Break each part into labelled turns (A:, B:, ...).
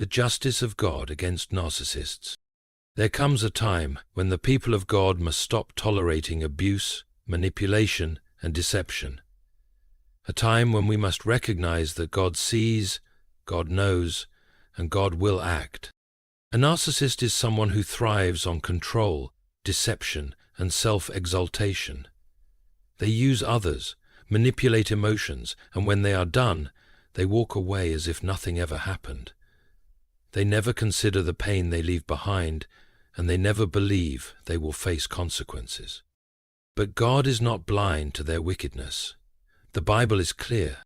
A: The justice of God against narcissists. There comes a time when the people of God must stop tolerating abuse, manipulation, and deception. A time when we must recognize that God sees, God knows, and God will act. A narcissist is someone who thrives on control, deception, and self-exaltation. They use others, manipulate emotions, and when they are done, they walk away as if nothing ever happened. They never consider the pain they leave behind, and they never believe they will face consequences. But God is not blind to their wickedness. The Bible is clear.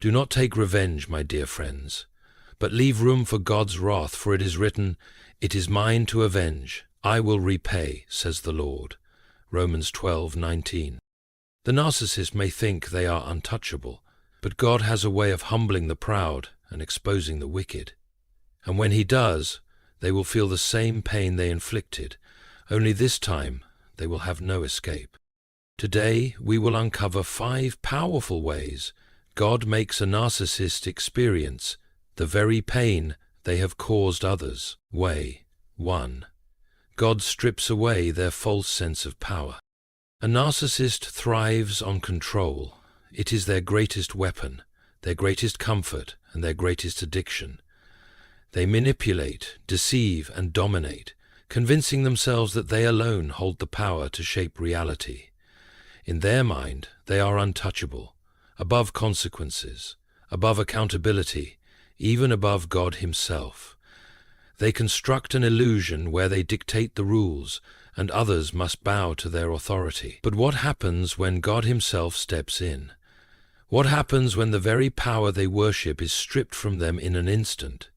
A: Do not take revenge, my dear friends, but leave room for God's wrath, for it is written, "It is mine to avenge, I will repay, says the Lord." Romans 12:19. The narcissist may think they are untouchable, but God has a way of humbling the proud and exposing the wicked. And when He does, they will feel the same pain they inflicted, only this time they will have no escape. Today we will uncover 5 powerful ways God makes a narcissist experience the very pain they have caused others. Way 1. God strips away their false sense of power. A narcissist thrives on control. It is their greatest weapon, their greatest comfort, and their greatest addiction. They manipulate, deceive, and dominate, convincing themselves that they alone hold the power to shape reality. In their mind, they are untouchable, above consequences, above accountability, even above God Himself. They construct an illusion where they dictate the rules, and others must bow to their authority. But what happens when God Himself steps in? What happens when the very power they worship is stripped from them in an instant?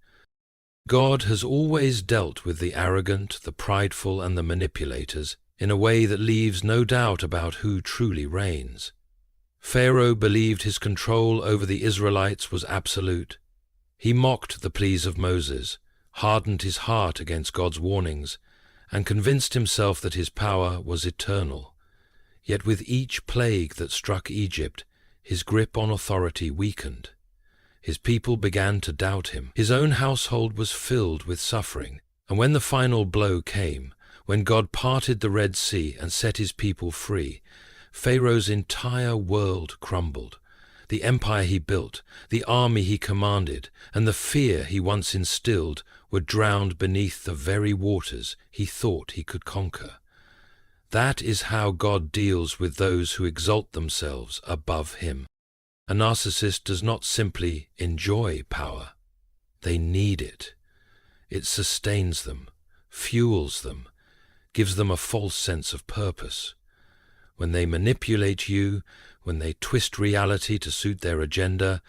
A: God has always dealt with the arrogant, the prideful, and the manipulators in a way that leaves no doubt about who truly reigns. Pharaoh believed his control over the Israelites was absolute. He mocked the pleas of Moses, hardened his heart against God's warnings, and convinced himself that his power was eternal. Yet with each plague that struck Egypt, his grip on authority weakened. His people began to doubt him. His own household was filled with suffering. And when the final blow came, when God parted the Red Sea and set his people free, Pharaoh's entire world crumbled. The empire he built, the army he commanded, and the fear he once instilled were drowned beneath the very waters he thought he could conquer. That is how God deals with those who exalt themselves above Him. A narcissist does not simply enjoy power. They need it. It sustains them, fuels them, gives them a false sense of purpose. When they manipulate you, when they twist reality to suit their agenda,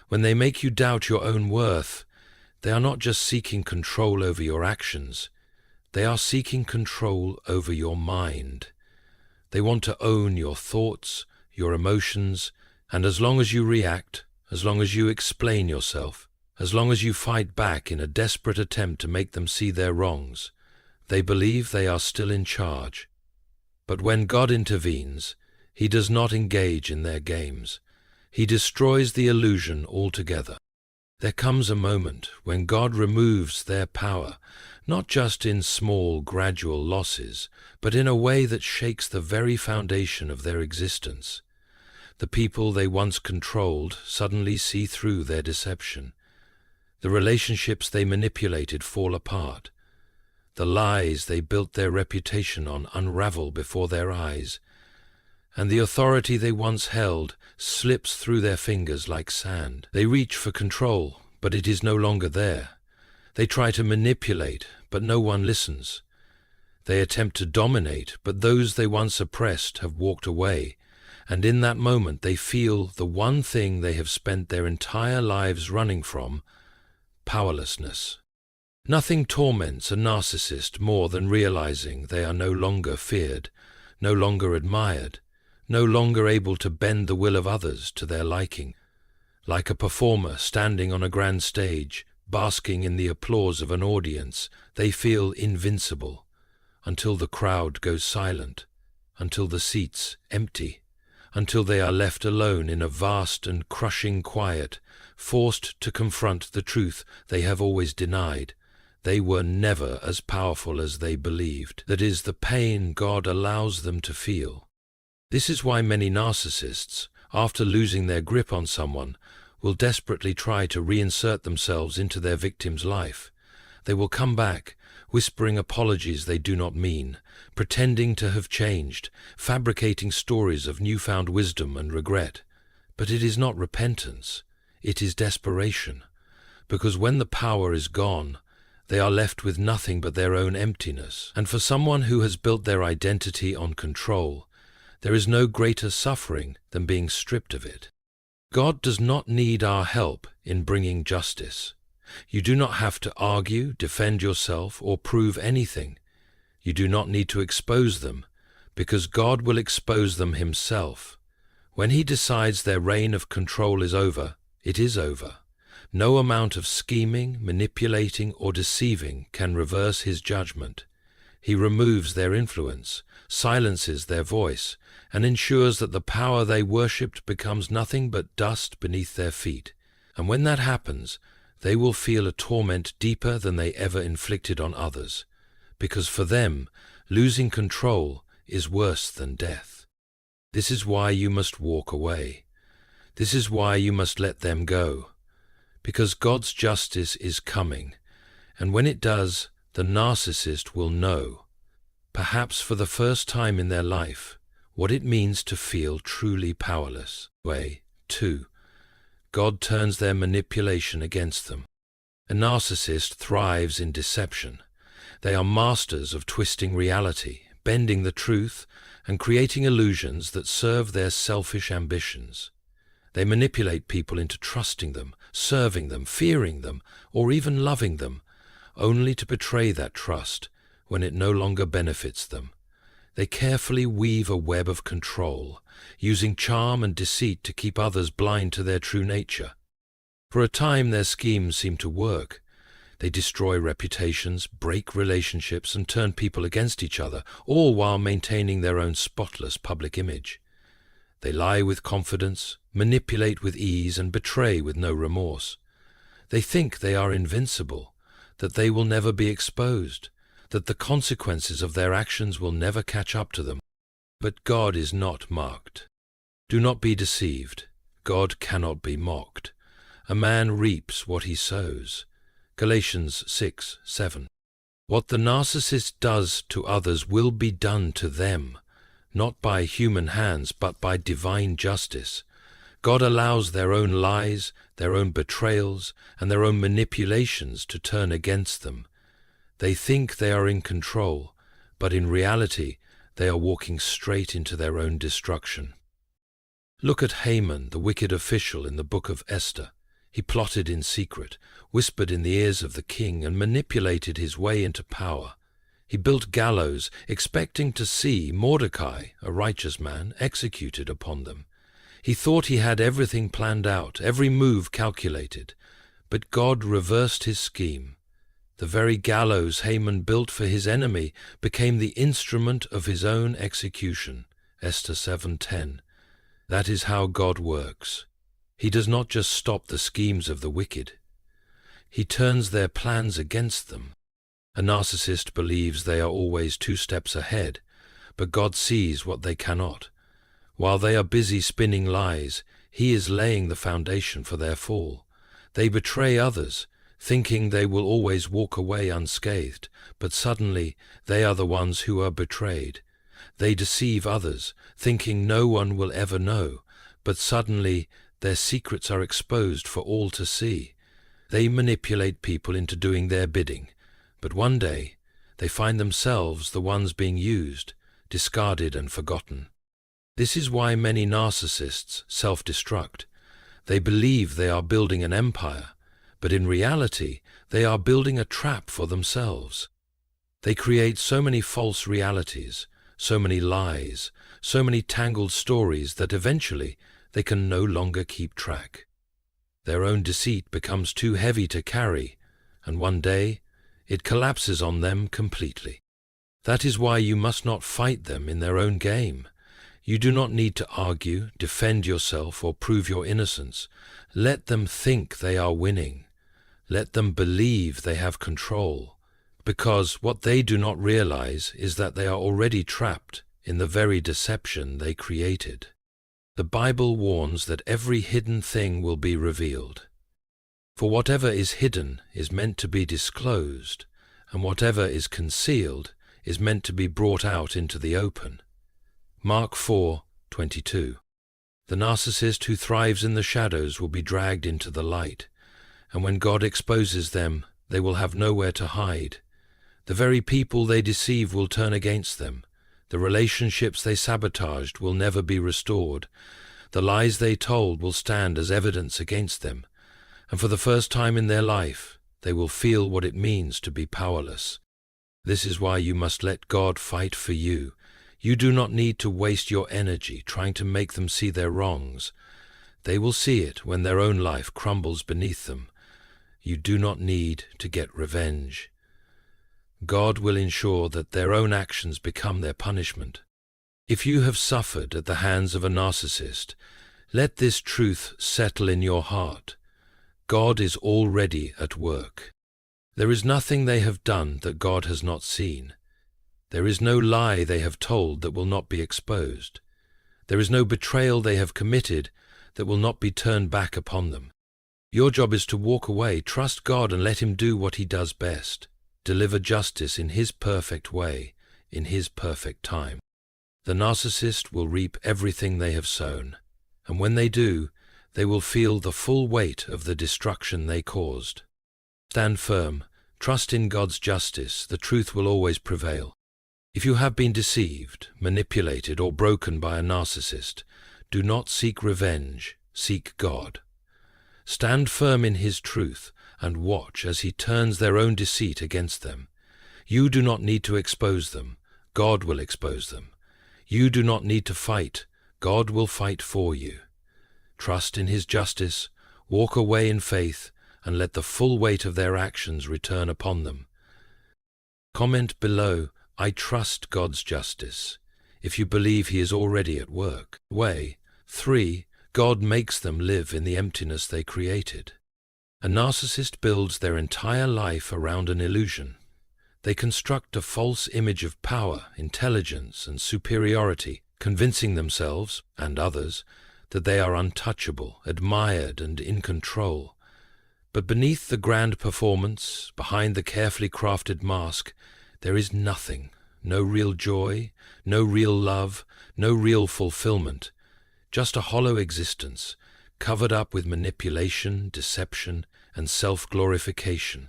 A: when they make you doubt your own worth, they are not just seeking control over your actions, they are seeking control over your mind. They want to own your thoughts, your emotions, and as long as you react, as long as you explain yourself, as long as you fight back in a desperate attempt to make them see their wrongs, they believe they are still in charge. But when God intervenes, He does not engage in their games. He destroys the illusion altogether. There comes a moment when God removes their power, not just in small, gradual losses, but in a way that shakes the very foundation of their existence. The people they once controlled suddenly see through their deception. The relationships they manipulated fall apart. The lies they built their reputation on unravel before their eyes, and the authority they once held slips through their fingers like sand. They reach for control, but it is no longer there. They try to manipulate, but no one listens. They attempt to dominate, but those they once oppressed have walked away, and in that moment they feel the one thing they have spent their entire lives running from: powerlessness. Nothing torments a narcissist more than realizing they are no longer feared, no longer admired, no longer able to bend the will of others to their liking. Like a performer standing on a grand stage, basking in the applause of an audience, they feel invincible, until the crowd goes silent, until the seats empty, until they are left alone in a vast and crushing quiet, forced to confront the truth they have always denied. They were never as powerful as they believed. That is the pain God allows them to feel. This is why many narcissists, after losing their grip on someone, will desperately try to reinsert themselves into their victim's life. They will come back, whispering apologies they do not mean, pretending to have changed, fabricating stories of newfound wisdom and regret. But it is not repentance, it is desperation. Because when the power is gone, they are left with nothing but their own emptiness. And for someone who has built their identity on control, there is no greater suffering than being stripped of it. God does not need our help in bringing justice. You do not have to argue, defend yourself, or prove anything. You do not need to expose them, because God will expose them himself. When he decides their reign of control is over, it is over. No amount of scheming, manipulating, or deceiving can reverse his judgment. He removes their influence, silences their voice, and ensures that the power they worshipped becomes nothing but dust beneath their feet. And when that happens, they will feel a torment deeper than they ever inflicted on others, because for them, losing control is worse than death. This is why you must walk away. This is why you must let them go, because God's justice is coming, and when it does, the narcissist will know, perhaps for the first time in their life, what it means to feel truly powerless. Way 2. God turns their manipulation against them. A narcissist thrives in deception. They are masters of twisting reality, bending the truth, and creating illusions that serve their selfish ambitions. They manipulate people into trusting them, serving them, fearing them, or even loving them, only to betray that trust when it no longer benefits them. They carefully weave a web of control, using charm and deceit to keep others blind to their true nature. For a time their schemes seem to work. They destroy reputations, break relationships, and turn people against each other, all while maintaining their own spotless public image. They lie with confidence, manipulate with ease, and betray with no remorse. They think they are invincible, that they will never be exposed, that the consequences of their actions will never catch up to them. But God is not mocked. Do not be deceived. God cannot be mocked. A man reaps what he sows. Galatians 6:7. What the narcissist does to others will be done to them, not by human hands, but by divine justice. God allows their own lies, their own betrayals, and their own manipulations to turn against them. They think they are in control, but in reality, they are walking straight into their own destruction. Look at Haman, the wicked official in the book of Esther. He plotted in secret, whispered in the ears of the king, and manipulated his way into power. He built gallows, expecting to see Mordecai, a righteous man, executed upon them. He thought he had everything planned out, every move calculated, but God reversed his scheme. The very gallows Haman built for his enemy became the instrument of his own execution. Esther 7:10. That is how God works. He does not just stop the schemes of the wicked. He turns their plans against them. A narcissist believes they are always 2 steps ahead, but God sees what they cannot. While they are busy spinning lies, He is laying the foundation for their fall. They betray others, thinking they will always walk away unscathed, but suddenly they are the ones who are betrayed. They deceive others, thinking no one will ever know, but suddenly their secrets are exposed for all to see. They manipulate people into doing their bidding, but one day they find themselves the ones being used, discarded and forgotten. This is why many narcissists self-destruct. They believe they are building an empire, but in reality, they are building a trap for themselves. They create so many false realities, so many lies, so many tangled stories that eventually they can no longer keep track. Their own deceit becomes too heavy to carry, and one day it collapses on them completely. That is why you must not fight them in their own game. You do not need to argue, defend yourself, or prove your innocence. Let them think they are winning. Let them believe they have control, because what they do not realize is that they are already trapped in the very deception they created. The Bible warns that every hidden thing will be revealed. For whatever is hidden is meant to be disclosed, and whatever is concealed is meant to be brought out into the open. Mark 4:22. The narcissist who thrives in the shadows will be dragged into the light, and when God exposes them, they will have nowhere to hide. The very people they deceive will turn against them. The relationships they sabotaged will never be restored. The lies they told will stand as evidence against them, and for the first time in their life, they will feel what it means to be powerless. This is why you must let God fight for you. You do not need to waste your energy trying to make them see their wrongs. They will see it when their own life crumbles beneath them. You do not need to get revenge. God will ensure that their own actions become their punishment. If you have suffered at the hands of a narcissist, let this truth settle in your heart. God is already at work. There is nothing they have done that God has not seen. There is no lie they have told that will not be exposed. There is no betrayal they have committed that will not be turned back upon them. Your job is to walk away, trust God, and let Him do what He does best. Deliver justice in His perfect way, in His perfect time. The narcissist will reap everything they have sown, and when they do, they will feel the full weight of the destruction they caused. Stand firm, trust in God's justice, the truth will always prevail. If you have been deceived, manipulated, or broken by a narcissist, do not seek revenge, seek God. Stand firm in His truth and watch as He turns their own deceit against them. You do not need to expose them, God will expose them. You do not need to fight, God will fight for you. Trust in His justice, walk away in faith, and let the full weight of their actions return upon them. Comment below, I trust God's justice, if you believe He is already at work. 3. God makes them live in the emptiness they created. A narcissist builds their entire life around an illusion. They construct a false image of power, intelligence, and superiority, convincing themselves, and others, that they are untouchable, admired, and in control. But beneath the grand performance, behind the carefully crafted mask, there is nothing, no real joy, no real love, no real fulfillment, just a hollow existence, covered up with manipulation, deception, and self-glorification.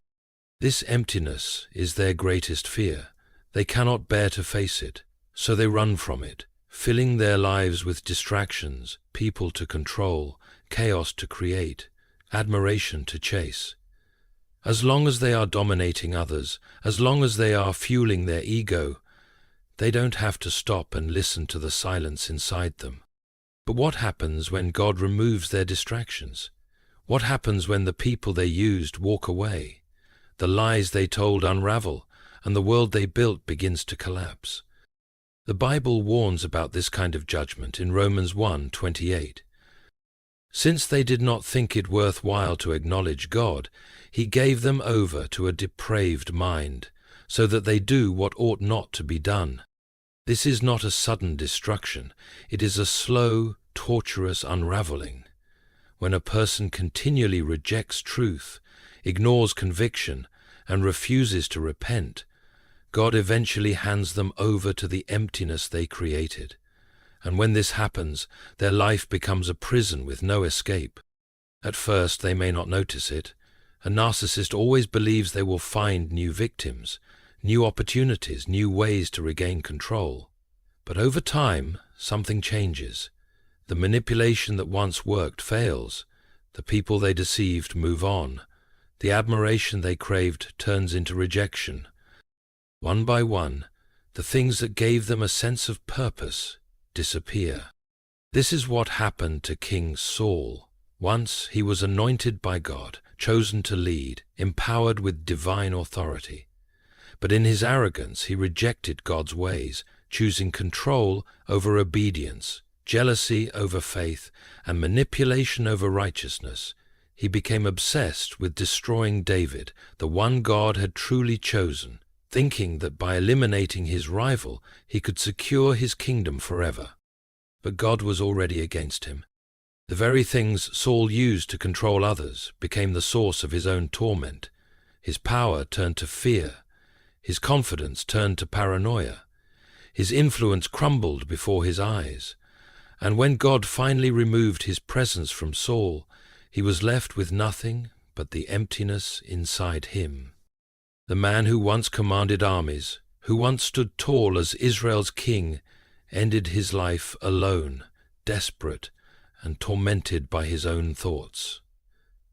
A: This emptiness is their greatest fear. They cannot bear to face it, so they run from it, filling their lives with distractions, people to control, chaos to create, admiration to chase. As long as they are dominating others, as long as they are fueling their ego, they don't have to stop and listen to the silence inside them. But what happens when God removes their distractions? What happens when the people they used walk away? The lies they told unravel, and the world they built begins to collapse. The Bible warns about this kind of judgment in Romans 1:28. Since they did not think it worth while to acknowledge God, He gave them over to a depraved mind, so that they do what ought not to be done. This is not a sudden destruction, it is a slow, torturous unraveling. When a person continually rejects truth, ignores conviction, and refuses to repent, God eventually hands them over to the emptiness they created. And when this happens, their life becomes a prison with no escape. At first, they may not notice it. A narcissist always believes they will find new victims, new opportunities, new ways to regain control. But over time, something changes. The manipulation that once worked fails. The people they deceived move on. The admiration they craved turns into rejection. One by one, the things that gave them a sense of purpose disappear. This is what happened to King Saul. Once he was anointed by God, chosen to lead, empowered with divine authority. But in his arrogance he rejected God's ways, choosing control over obedience, jealousy over faith, and manipulation over righteousness. He became obsessed with destroying David, the one God had truly chosen, thinking that by eliminating his rival, he could secure his kingdom forever. But God was already against him. The very things Saul used to control others became the source of his own torment. His power turned to fear. His confidence turned to paranoia. His influence crumbled before his eyes. And when God finally removed his presence from Saul, he was left with nothing but the emptiness inside him. The man who once commanded armies, who once stood tall as Israel's king, ended his life alone, desperate, and tormented by his own thoughts.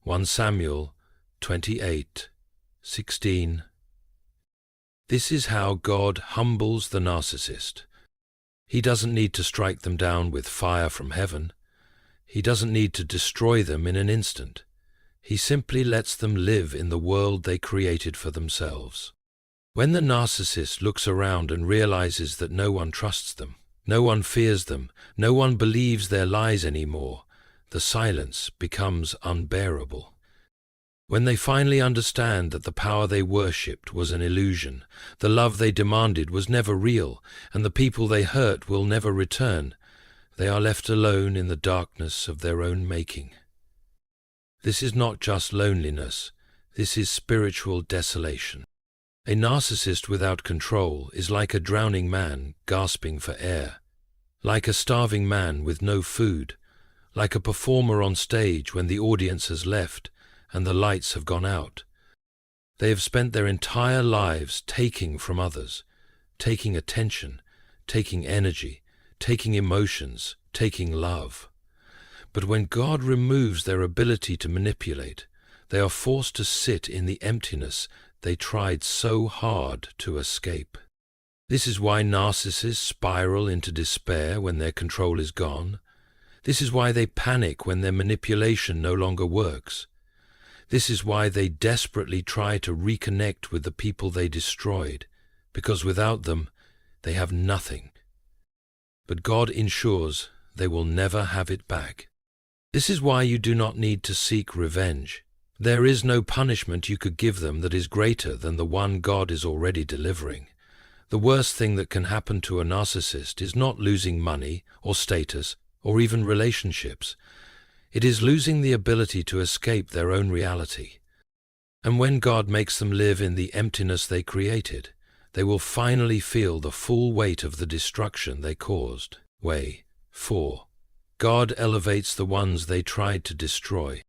A: 1 Samuel 28:16. This is how God humbles the narcissist. He doesn't need to strike them down with fire from heaven. He doesn't need to destroy them in an instant. He simply lets them live in the world they created for themselves. When the narcissist looks around and realizes that no one trusts them, no one fears them, no one believes their lies anymore, the silence becomes unbearable. When they finally understand that the power they worshipped was an illusion, the love they demanded was never real, and the people they hurt will never return, they are left alone in the darkness of their own making. This is not just loneliness, this is spiritual desolation. A narcissist without control is like a drowning man gasping for air, like a starving man with no food, like a performer on stage when the audience has left and the lights have gone out. They have spent their entire lives taking from others, taking attention, taking energy, taking emotions, taking love. But when God removes their ability to manipulate, they are forced to sit in the emptiness they tried so hard to escape. This is why narcissists spiral into despair when their control is gone. This is why they panic when their manipulation no longer works. This is why they desperately try to reconnect with the people they destroyed, because without them, they have nothing. But God ensures they will never have it back. This is why you do not need to seek revenge. There is no punishment you could give them that is greater than the one God is already delivering. The worst thing that can happen to a narcissist is not losing money or status or even relationships. It is losing the ability to escape their own reality. And when God makes them live in the emptiness they created, they will finally feel the full weight of the destruction they caused. Way 4. God elevates the ones they tried to destroy.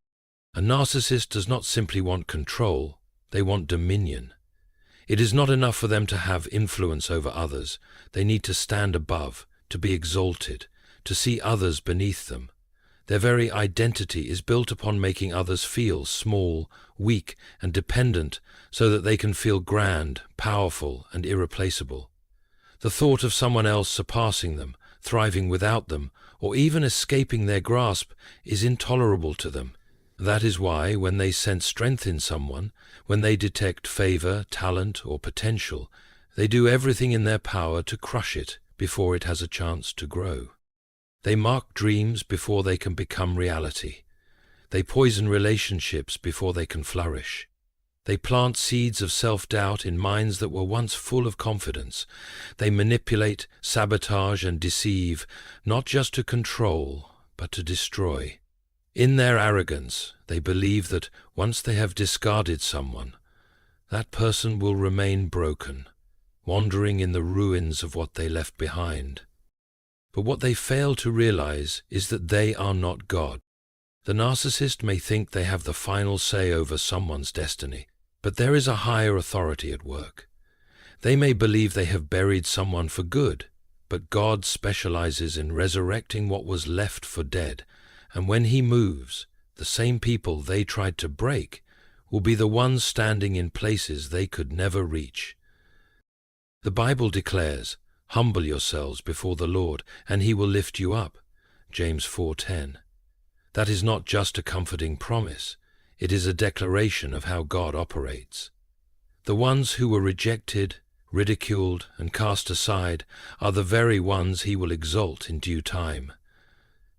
A: A narcissist does not simply want control, they want dominion. It is not enough for them to have influence over others. They need to stand above, to be exalted, to see others beneath them. Their very identity is built upon making others feel small, weak, and dependent so that they can feel grand, powerful, and irreplaceable. The thought of someone else surpassing them, thriving without them, or even escaping their grasp is intolerable to them. That is why, when they sense strength in someone, when they detect favor, talent, or potential, they do everything in their power to crush it before it has a chance to grow. They mark dreams before they can become reality. They poison relationships before they can flourish. They plant seeds of self-doubt in minds that were once full of confidence. They manipulate, sabotage, and deceive, not just to control, but to destroy. In their arrogance, they believe that once they have discarded someone, that person will remain broken, wandering in the ruins of what they left behind. But what they fail to realize is that they are not God. The narcissist may think they have the final say over someone's destiny, but there is a higher authority at work. They may believe they have buried someone for good, but God specializes in resurrecting what was left for dead, and when He moves, the same people they tried to break will be the ones standing in places they could never reach. The Bible declares, "Humble yourselves before the Lord, and He will lift you up." James 4:10. That is not just a comforting promise, it is a declaration of how God operates. The ones who were rejected ridiculed, and cast aside are the very ones he will exalt in due time.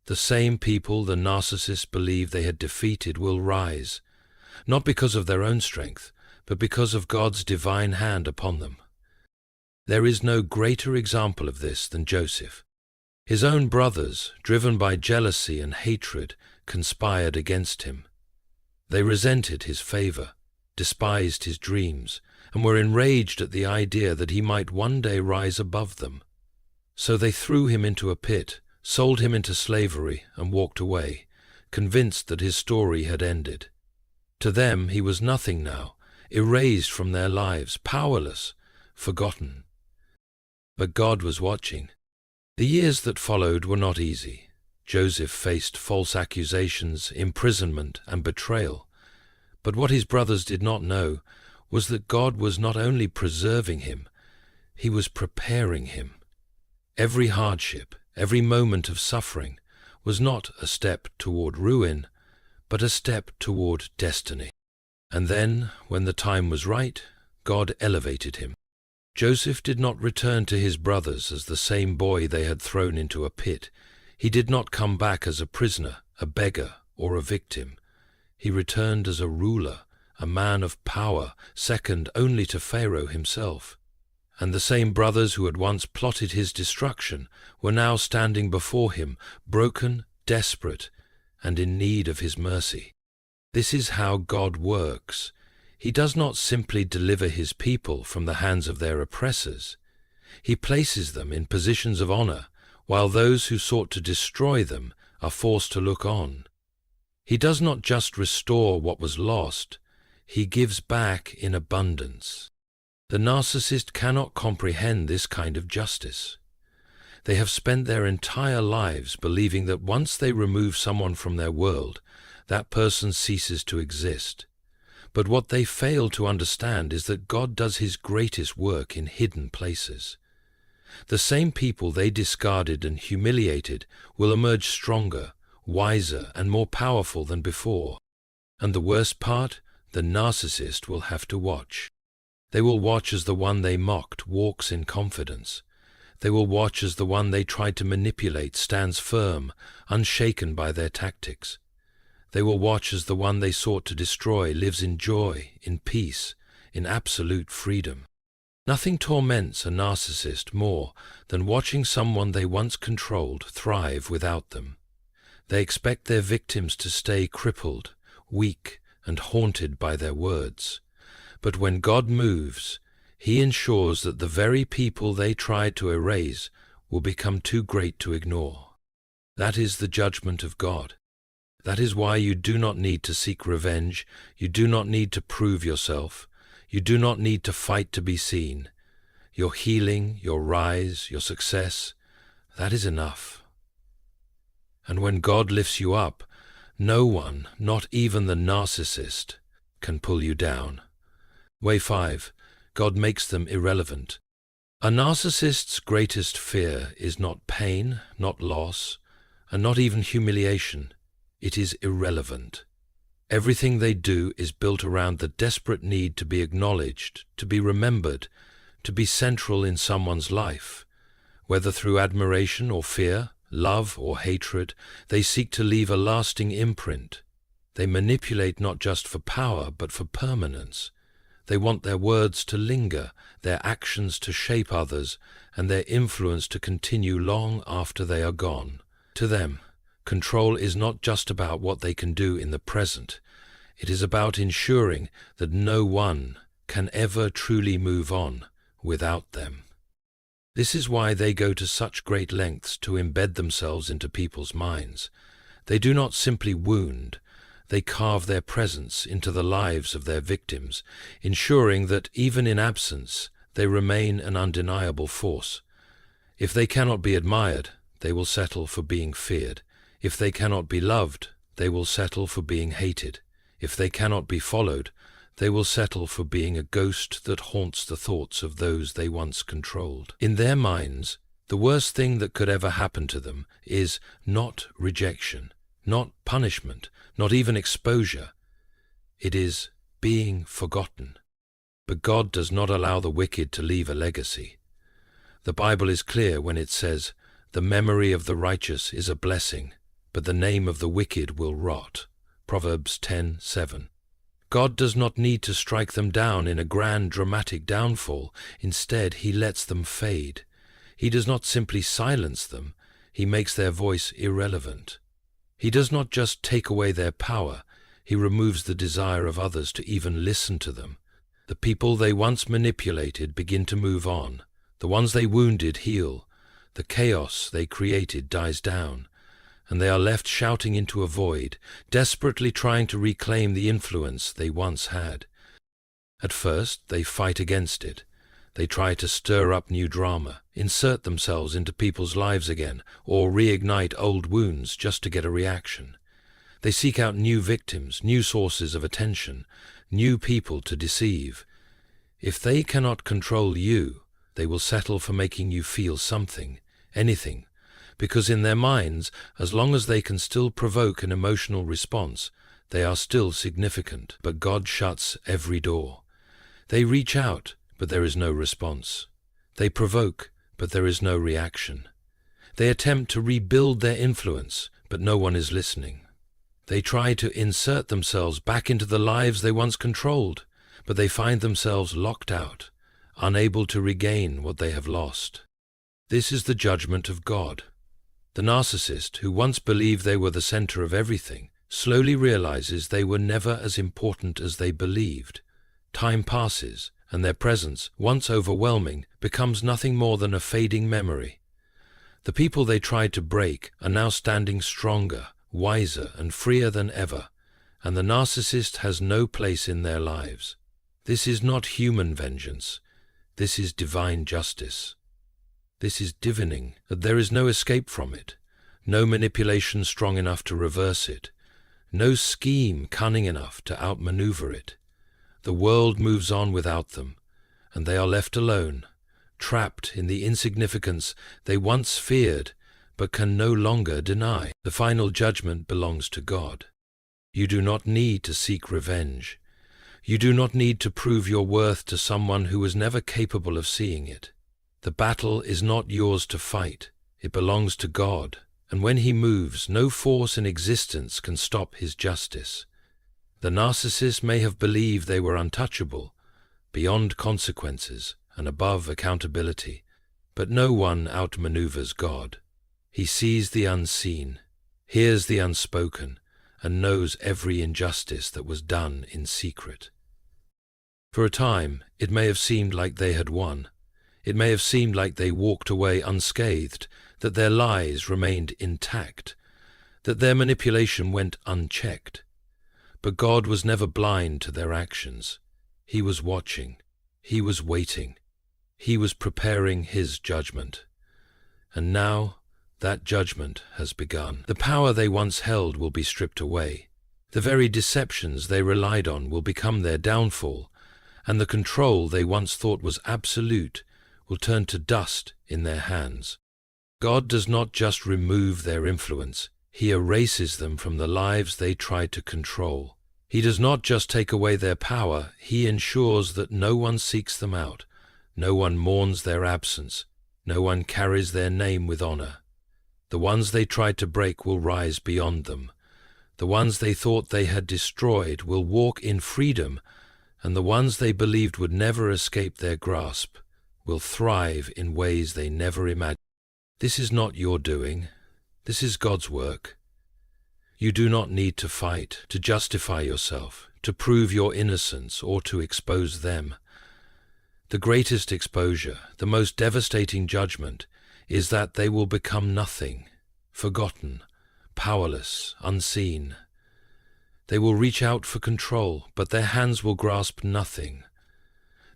A: The same people the narcissists believe they had defeated will rise, not because of their own strength, but because of God's divine hand upon them. There is no greater example of this than Joseph. His own brothers, driven by jealousy and hatred, conspired against him. They resented his favor, despised his dreams, and were enraged at the idea that he might one day rise above them. So they threw him into a pit, sold him into slavery, and walked away, convinced that his story had ended. To them he was nothing now, erased from their lives, powerless, forgotten. But God was watching. The years that followed were not easy. Joseph faced false accusations, imprisonment, and betrayal. But what his brothers did not know was that God was not only preserving him, he was preparing him. Every hardship, every moment of suffering was not a step toward ruin, but a step toward destiny. And then, when the time was right, God elevated him. Joseph did not return to his brothers as the same boy they had thrown into a pit. He did not come back as a prisoner, a beggar, or a victim. He returned as a ruler, a man of power, second only to Pharaoh himself. And the same brothers who had once plotted his destruction were now standing before him, broken, desperate, and in need of his mercy. This is how God works. He does not simply deliver his people from the hands of their oppressors. He places them in positions of honor, while those who sought to destroy them are forced to look on. He does not just restore what was lost, he gives back in abundance. The narcissist cannot comprehend this kind of justice. They have spent their entire lives believing that once they remove someone from their world, that person ceases to exist. But what they fail to understand is that God does his greatest work in hidden places. The same people they discarded and humiliated will emerge stronger, wiser, and more powerful than before. And the worst part, the narcissist will have to watch. They will watch as the one they mocked walks in confidence. They will watch as the one they tried to manipulate stands firm, unshaken by their tactics. They will watch as the one they sought to destroy lives in joy, in peace, in absolute freedom. Nothing torments a narcissist more than watching someone they once controlled thrive without them. They expect their victims to stay crippled, weak, and haunted by their words. But when God moves, he ensures that the very people they tried to erase will become too great to ignore. That is the judgment of God. That is why you do not need to seek revenge, you do not need to prove yourself, you do not need to fight to be seen. Your healing, your rise, your success, that is enough. And when God lifts you up, no one, not even the narcissist, can pull you down. Way 5. God makes them irrelevant. A narcissist's greatest fear is not pain, not loss, and not even humiliation. It is irrelevant. Everything they do is built around the desperate need to be acknowledged, to be remembered, to be central in someone's life. Whether through admiration or fear, love or hatred, they seek to leave a lasting imprint. They manipulate not just for power, but for permanence. They want their words to linger, their actions to shape others, and their influence to continue long after they are gone. To them, control is not just about what they can do in the present. It is about ensuring that no one can ever truly move on without them. This is why they go to such great lengths to embed themselves into people's minds. They do not simply wound, they carve their presence into the lives of their victims, ensuring that even in absence they remain an undeniable force. If they cannot be admired, they will settle for being feared. If they cannot be loved, they will settle for being hated. If they cannot be followed, they will settle for being a ghost that haunts the thoughts of those they once controlled. In their minds, the worst thing that could ever happen to them is not rejection, not punishment, not even exposure. It is being forgotten. But God does not allow the wicked to leave a legacy. The Bible is clear when it says, "The memory of the righteous is a blessing, but the name of the wicked will rot." Proverbs 10:7. God does not need to strike them down in a grand dramatic downfall. Instead, he lets them fade. He does not simply silence them, he makes their voice irrelevant. He does not just take away their power, he removes the desire of others to even listen to them. The people they once manipulated begin to move on. The ones they wounded heal. The chaos they created dies down, and they are left shouting into a void, desperately trying to reclaim the influence they once had. At first, they fight against it. They try to stir up new drama, insert themselves into people's lives again, or reignite old wounds just to get a reaction. They seek out new victims, new sources of attention, new people to deceive. If they cannot control you, they will settle for making you feel something, anything, because in their minds, as long as they can still provoke an emotional response, they are still significant. But God shuts every door. They reach out, but there is no response. They provoke, but there is no reaction. They attempt to rebuild their influence, but no one is listening. They try to insert themselves back into the lives they once controlled, but they find themselves locked out, unable to regain what they have lost. This is the judgment of God. The narcissist, who once believed they were the center of everything, slowly realizes they were never as important as they believed. Time passes, and their presence, once overwhelming, becomes nothing more than a fading memory. The people they tried to break are now standing stronger, wiser, and freer than ever, and the narcissist has no place in their lives. This is not human vengeance. This is divine justice. This is divining, that there is no escape from it, no manipulation strong enough to reverse it, no scheme cunning enough to outmaneuver it. The world moves on without them, and they are left alone, trapped in the insignificance they once feared but can no longer deny. The final judgment belongs to God. You do not need to seek revenge. You do not need to prove your worth to someone who was never capable of seeing it. The battle is not yours to fight. It belongs to God, and when he moves, no force in existence can stop his justice. The narcissist may have believed they were untouchable, beyond consequences and above accountability, but no one outmaneuvers God. He sees the unseen, hears the unspoken, and knows every injustice that was done in secret. For a time, it may have seemed like they had won. It may have seemed like they walked away unscathed, that their lies remained intact, that their manipulation went unchecked. But God was never blind to their actions. He was watching. He was waiting. He was preparing his judgment. And now, that judgment has begun. The power they once held will be stripped away. The very deceptions they relied on will become their downfall, and the control they once thought was absolute will turn to dust in their hands. God does not just remove their influence, he erases them from the lives they tried to control. He does not just take away their power, he ensures that no one seeks them out, no one mourns their absence, no one carries their name with honor. The ones they tried to break will rise beyond them. The ones they thought they had destroyed will walk in freedom, and the ones they believed would never escape their grasp will thrive in ways they never imagined. This is not your doing. This is God's work. You do not need to fight, to justify yourself, to prove your innocence, or to expose them. The greatest exposure, the most devastating judgment, is that they will become nothing, forgotten, powerless, unseen. They will reach out for control, but their hands will grasp nothing.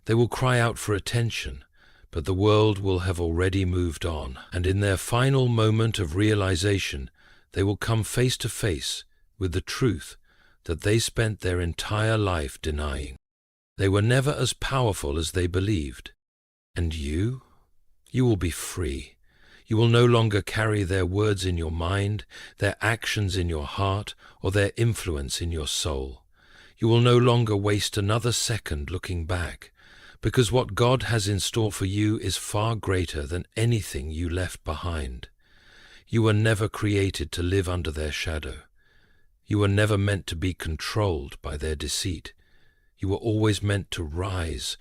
A: They will cry out for attention, but the world will have already moved on, and in their final moment of realization, they will come face to face with the truth that they spent their entire life denying. They were never as powerful as they believed. And you? You will be free. You will no longer carry their words in your mind, their actions in your heart, or their influence in your soul. You will no longer waste another second looking back, because what God has in store for you is far greater than anything you left behind. You were never created to live under their shadow. You were never meant to be controlled by their deceit. You were always meant to rise